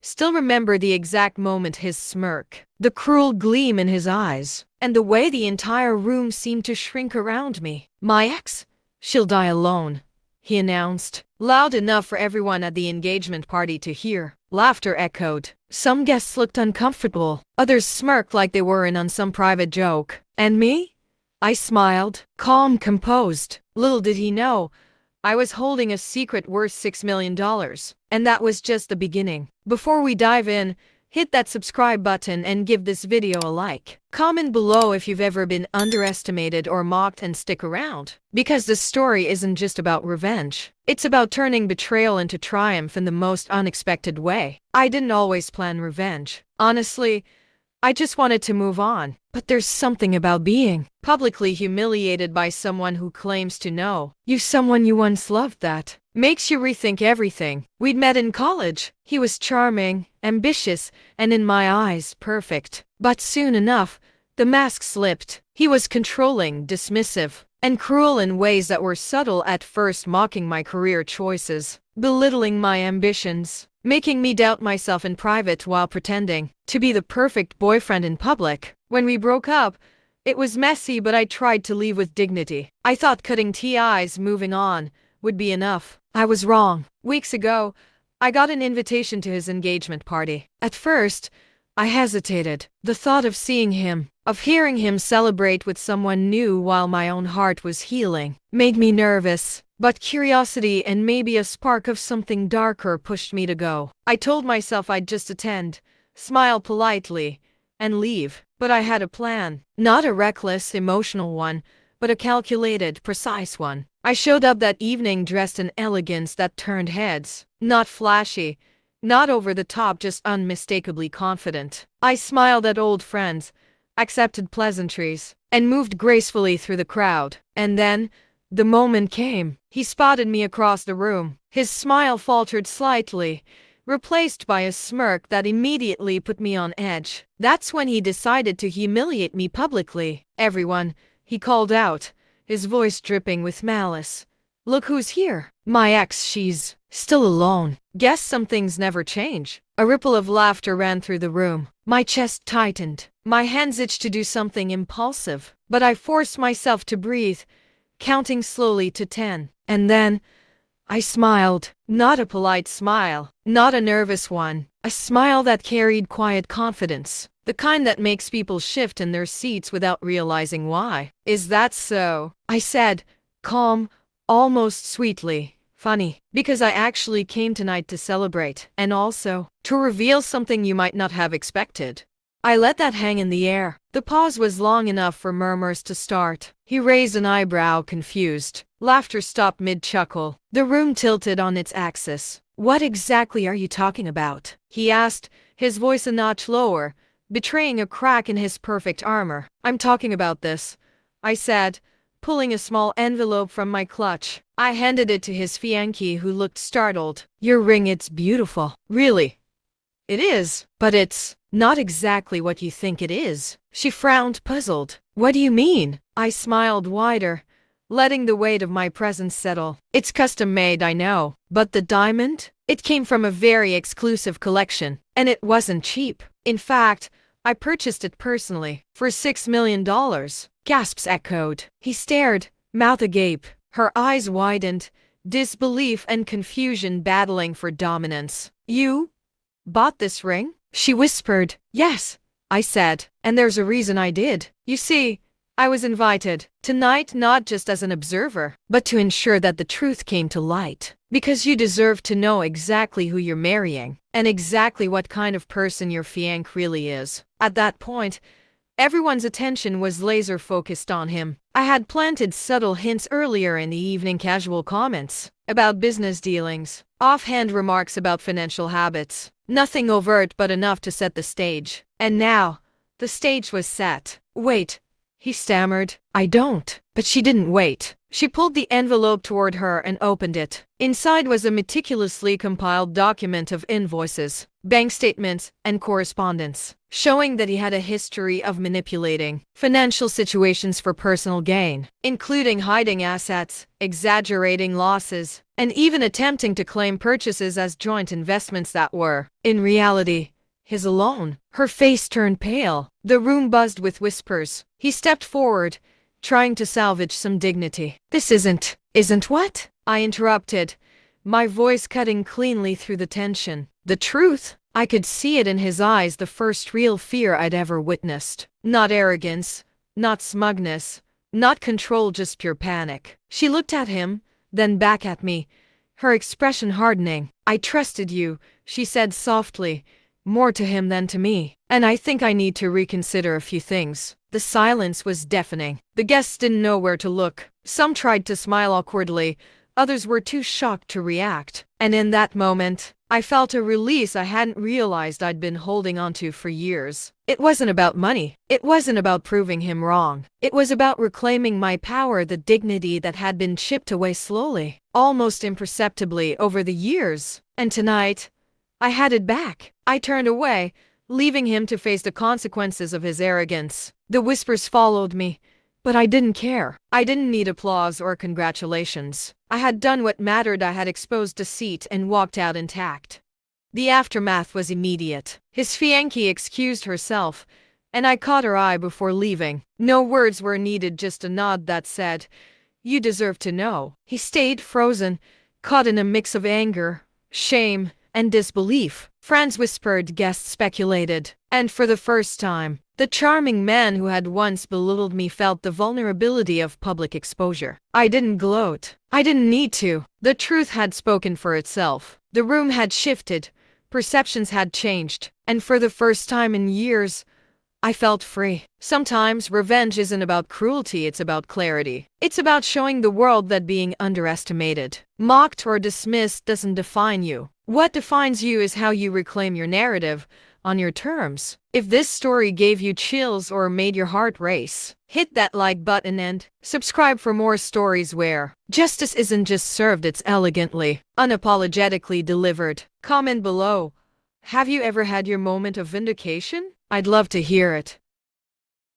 still remember the exact moment, his smirk, the cruel gleam in his eyes, and the way the entire room seemed to shrink around me. "My ex? She'll die alone," he announced, loud enough for everyone at the engagement party to hear. Laughter echoed. Some guests looked uncomfortable, others smirked like they were in on some private joke. And me? I smiled, calm, composed. Little did he know, I was holding a secret worth $6 million. And that was just the beginning. Before we dive in, hit that subscribe button and give this video a like. Comment below if you've ever been underestimated or mocked, and stick around, because this story isn't just about revenge. It's about turning betrayal into triumph in the most unexpected way. I didn't always plan revenge. Honestly, I just wanted to move on. But there's something about being publicly humiliated by someone who claims to know you, someone you once loved, that makes you rethink everything. We'd met in college. He was charming, ambitious, and in my eyes, perfect. But soon enough, the mask slipped. He was controlling, dismissive, and cruel in ways that were subtle at first, mocking my career choices, belittling my ambitions, making me doubt myself in private while pretending to be the perfect boyfriend in public. When we broke up, it was messy, but I tried to leave with dignity. I thought cutting ties, moving on, would be enough. I was wrong. Weeks ago, I got an invitation to his engagement party. At first, I hesitated. The thought of seeing him, of hearing him celebrate with someone new while my own heart was healing, made me nervous. But curiosity and maybe a spark of something darker pushed me to go. I told myself I'd just attend, smile politely, and leave. But I had a plan. Not a reckless, emotional one, but a calculated, precise one. I showed up that evening dressed in elegance that turned heads. Not flashy, not over the top, just unmistakably confident. I smiled at old friends, accepted pleasantries, and moved gracefully through the crowd. And then, the moment came. He spotted me across the room. His smile faltered slightly, replaced by a smirk that immediately put me on edge. That's when he decided to humiliate me publicly. "Everyone," he called out, his voice dripping with malice. "Look who's here. My ex, she's still alone." Guess some things never change. A ripple of laughter ran through the room. My chest tightened. My hands itched to do something impulsive, but I forced myself to breathe, counting slowly to 10. And then I smiled. Not a polite smile, not a nervous one, a smile that carried quiet confidence, the kind that makes people shift in their seats without realizing why. "Is that so?" I said, calm, almost sweetly. "Funny, because I actually came tonight to celebrate, and also to reveal something you might not have expected." I let that hang in the air. The pause was long enough for murmurs to start. He raised an eyebrow, confused. Laughter stopped mid-chuckle. The room tilted on its axis. "What exactly are you talking about?" he asked, his voice a notch lower, betraying a crack in his perfect armor. "I'm talking about this," I said, pulling a small envelope from my clutch. I handed it to his fiancée, who looked startled. "Your ring, it's beautiful." "Really?" "It is, but it's not exactly what you think it is." She frowned, puzzled. "What do you mean?" I smiled wider, letting the weight of my presence settle. "It's custom made, I know, but the diamond? It came from a very exclusive collection, and it wasn't cheap. In fact, I purchased it personally for $6 million. Gasps echoed. He stared, mouth agape. Her eyes widened, disbelief and confusion battling for dominance. "You bought this ring?" she whispered. "Yes," I said, "and there's a reason I did. You see, I was invited tonight not just as an observer, but to ensure that the truth came to light. Because you deserve to know exactly who you're marrying, and exactly what kind of person your fiancé really is." At that point, everyone's attention was laser-focused on him. I had planted subtle hints earlier in the evening, casual comments about business dealings, offhand remarks about financial habits. Nothing overt, but enough to set the stage. And now, the stage was set. "Wait," he stammered. I don't. But she didn't wait. She pulled the envelope toward her and opened it. Inside was a meticulously compiled document of invoices, bank statements, and correspondence, showing that he had a history of manipulating financial situations for personal gain, including hiding assets, exaggerating losses, and even attempting to claim purchases as joint investments that were, in reality, his alone. Her face turned pale. The room buzzed with whispers. He stepped forward, trying to salvage some dignity. This isn't what? I interrupted, my voice cutting cleanly through the tension. The truth? I could see it in his eyes, the first real fear I'd ever witnessed. Not arrogance, not smugness, not control, just pure panic. She looked at him, then back at me, her expression hardening. I trusted you, she said softly, more to him than to me, and I think I need to reconsider a few things. The silence was deafening. The guests didn't know where to look. Some tried to smile awkwardly, others were too shocked to react. And in that moment, I felt a release I hadn't realized I'd been holding onto for years. It wasn't about money. It wasn't about proving him wrong. It was about reclaiming my power, the dignity that had been chipped away slowly, almost imperceptibly over the years. And tonight, I had it back. I turned away, leaving him to face the consequences of his arrogance. The whispers followed me, but I didn't care. I didn't need applause or congratulations. I had done what mattered. I had exposed deceit and walked out intact. The aftermath was immediate. His fiancée excused herself, and I caught her eye before leaving. No words were needed, just a nod that said, "You deserve to know." He stayed frozen, caught in a mix of anger, shame, and disbelief. Friends whispered, guests speculated, and for the first time, the charming man who had once belittled me felt the vulnerability of public exposure. I didn't gloat. I didn't need to. The truth had spoken for itself. The room had shifted, perceptions had changed, and for the first time in years, I felt free. Sometimes revenge isn't about cruelty, it's about clarity. It's about showing the world that being underestimated, mocked, or dismissed doesn't define you. What defines you is how you reclaim your narrative, on your terms. If this story gave you chills or made your heart race, hit that like button and subscribe for more stories where justice isn't just served, it's elegantly, unapologetically delivered. Comment below. Have you ever had your moment of vindication? I'd love to hear it.